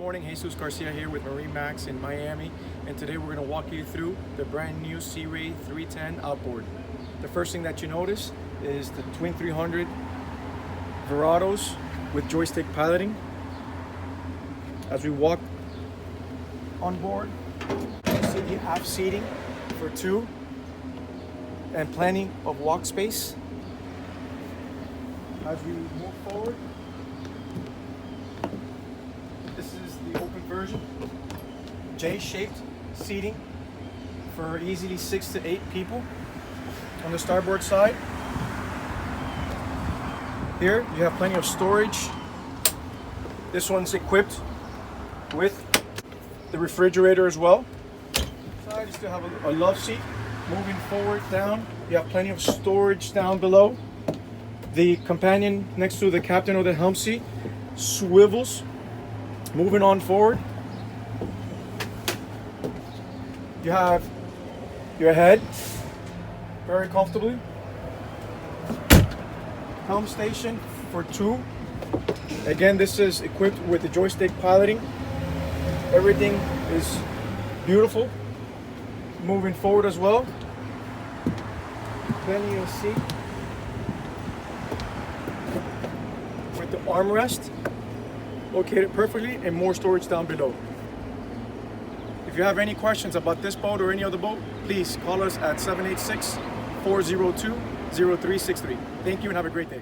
morning, Jesus Garcia here with MarineMax in Miami, and today we're going to walk you through the brand new Sea Ray 310 outboard. The first thing that you notice is the twin 300 Verados with joystick piloting. As we walk on board, you see the aft seating for two and plenty of walk space. As we move forward, this is the open version, J-shaped seating for easily 6 to 8 people. On the starboard side, here you have plenty of storage. This one's equipped with the refrigerator as well. Side, you still have a love seat. Moving forward down, you have plenty of storage down below. The companion next to the captain of the helm seat swivels. Moving on forward, you have your head very comfortably. Helm station for two. Again, this is equipped with the joystick piloting. Everything is beautiful. Moving forward as well, plenty of seat with the armrest located perfectly, and more storage down below. If you have any questions about this boat or any other boat, please call us at 786-402-0363. Thank you and have a great day.